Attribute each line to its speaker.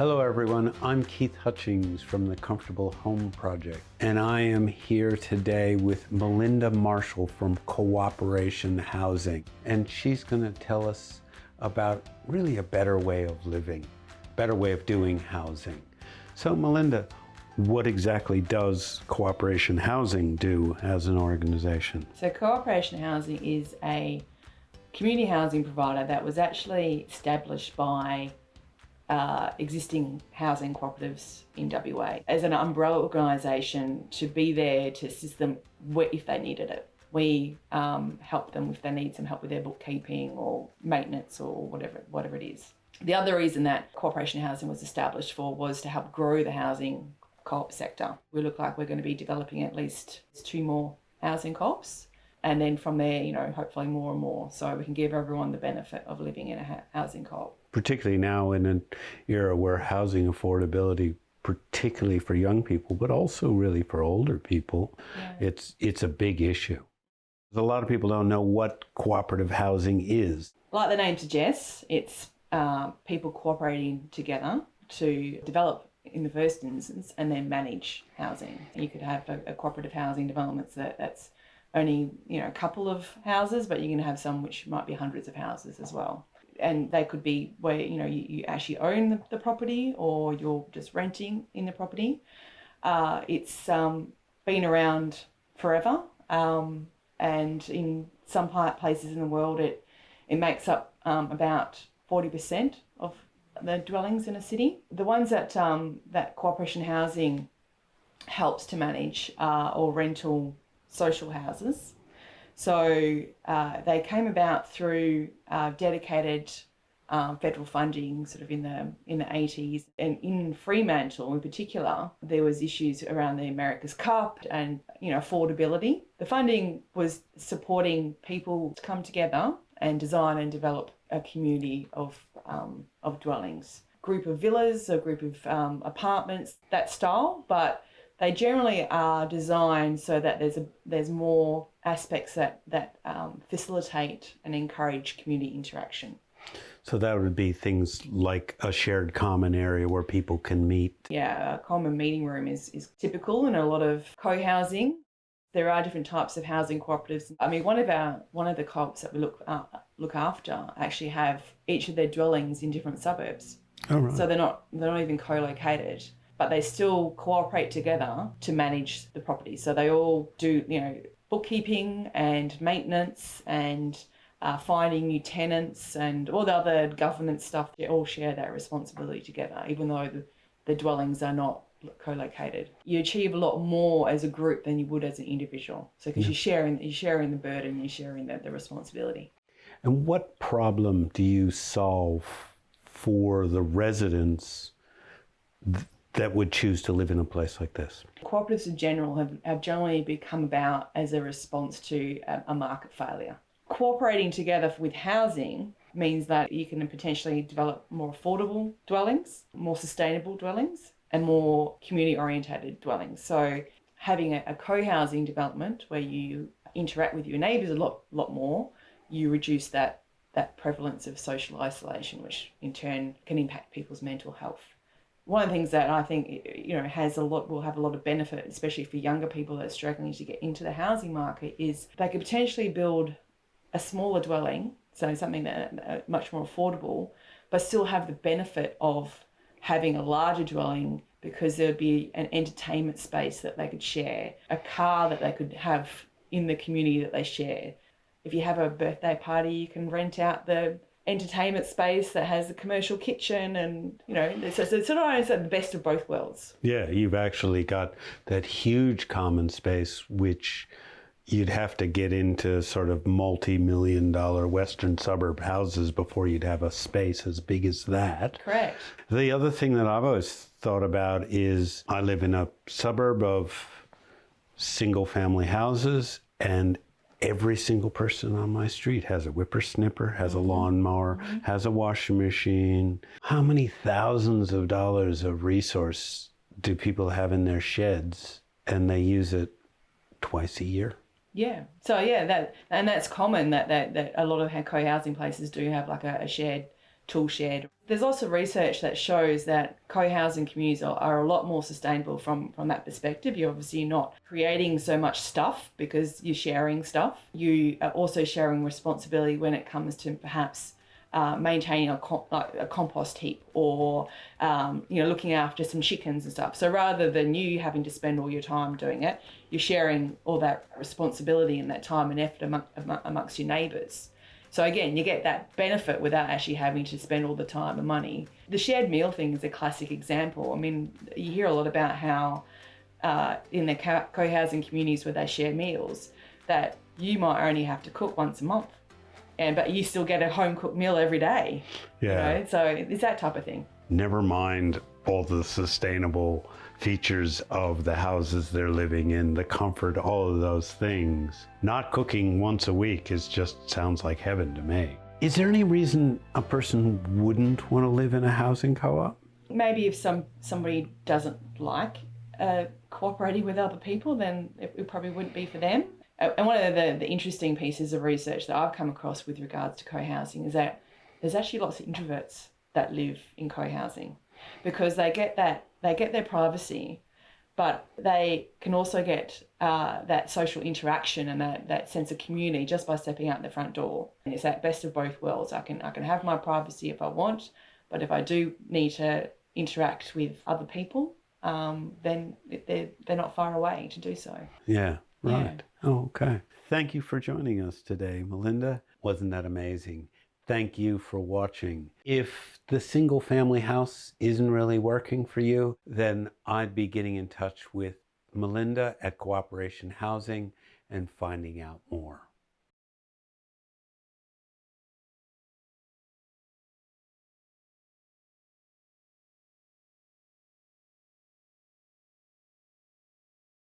Speaker 1: Hello everyone, I'm Keith Hutchings from the Comfortable Home Project, and I am here today with Melinda Marshall from Cooperation Housing, and she's going to tell us about really a better way of living, better way of doing housing. So Melinda, what exactly does Cooperation Housing do as an organization?
Speaker 2: So Cooperation Housing is a community housing provider that was actually established by existing housing cooperatives in WA as an umbrella organisation to be there to assist them if they needed it. We help them if they need some help with their bookkeeping or maintenance or whatever it is. The other reason that Cooperation Housing was established for was to help grow the housing co-op sector. We look like we're going to be developing at least 2 more housing co-ops, and then from there, hopefully more and more, so we can give everyone the benefit of living in a housing co-op.
Speaker 1: Particularly now in an era where housing affordability, particularly for young people, but also really for older people, it's a big issue. A lot of people don't know what cooperative housing is.
Speaker 2: Like the name suggests, it's people cooperating together to develop in the first instance and then manage housing. You could have a cooperative housing development that's only a couple of houses, but you're going to have some which might be hundreds of houses as well. And they could be where you actually own the property or you're just renting in the property. It's been around forever, and in some places in the world it makes up about 40% of the dwellings in a city. The ones that Cooperation Housing helps to manage are all rental social houses. So they came about through dedicated federal funding sort of in the 80s. And in Fremantle in particular, there was issues around the America's Cup and affordability. The funding was supporting people to come together and design and develop a community of dwellings. Group of villas, a group of apartments, that style, but they generally are designed so that there's more aspects that facilitate and encourage community interaction.
Speaker 1: So that would be things like a shared common area where people can meet.
Speaker 2: Yeah, a common meeting room is typical in a lot of co-housing. There are different types of housing cooperatives. I mean, one of the co-ops that we look after actually have each of their dwellings in different suburbs.
Speaker 1: Oh, right.
Speaker 2: So they're not even co-located, but they still cooperate together to manage the property. So they all do, bookkeeping and maintenance and finding new tenants and all the other governance stuff. They all share that responsibility together, even though the dwellings are not co-located. You achieve a lot more as a group than you would as an individual. So because you're sharing the burden, you're sharing the responsibility.
Speaker 1: And what problem do you solve for the residents that would choose to live in a place like this?
Speaker 2: Cooperatives in general have generally become about as a response to a market failure. Cooperating together with housing means that you can potentially develop more affordable dwellings, more sustainable dwellings, and more community-orientated dwellings. So having a co-housing development where you interact with your neighbours a lot more, you reduce that prevalence of social isolation, which in turn can impact people's mental health. One of the things that I think will have a lot of benefit, especially for younger people that are struggling to get into the housing market, is they could potentially build a smaller dwelling, so something that much more affordable, but still have the benefit of having a larger dwelling because there would be an entertainment space that they could share, a car that they could have in the community that they share. If you have a birthday party, you can rent out the entertainment space that has a commercial kitchen, and so it's sort of the best of both worlds.
Speaker 1: Yeah, you've actually got that huge common space which you'd have to get into sort of multi-million-dollar western suburb houses before you'd have a space as big as that.
Speaker 2: Correct.
Speaker 1: The other thing that I've always thought about is I live in a suburb of single-family houses, and every single person on my street has a whippersnipper, has a lawnmower, has a washing machine. How many thousands of dollars of resource do people have in their sheds, and they use it twice a year?
Speaker 2: Yeah. So that's common that a lot of co-housing places do have like a shared tool shed. There's also research that shows that co-housing communities are a lot more sustainable from that perspective. You're obviously not creating so much stuff because you're sharing stuff. You are also sharing responsibility when it comes to perhaps maintaining a compost heap or looking after some chickens and stuff. So rather than you having to spend all your time doing it, you're sharing all that responsibility and that time and effort amongst your neighbours. So again, you get that benefit without actually having to spend all the time and money. The shared meal thing is a classic example. I mean, you hear a lot about how in the co-housing communities where they share meals, that you might only have to cook once a month, but you still get a home cooked meal every day.
Speaker 1: Yeah.
Speaker 2: So it's that type of thing.
Speaker 1: Never mind all the sustainable features of the houses they're living in, the comfort, all of those things. Not cooking once a week sounds like heaven to me. Is there any reason a person wouldn't want to live in a housing co-op?
Speaker 2: Maybe if somebody doesn't like cooperating with other people, then it probably wouldn't be for them. And one of the interesting pieces of research that I've come across with regards to co-housing is that there's actually lots of introverts that live in co-housing, because they get their privacy, but they can also get that social interaction and that sense of community just by stepping out the front door. And it's that best of both worlds. I can have my privacy if I want, but if I do need to interact with other people, then they're not far away to do so.
Speaker 1: Yeah, right.
Speaker 2: Yeah.
Speaker 1: Oh, okay. Thank you for joining us today, Melinda. Wasn't that amazing? Thank you for watching. If the single family house isn't really working for you, then I'd be getting in touch with Melinda at Cooperation Housing and finding out more.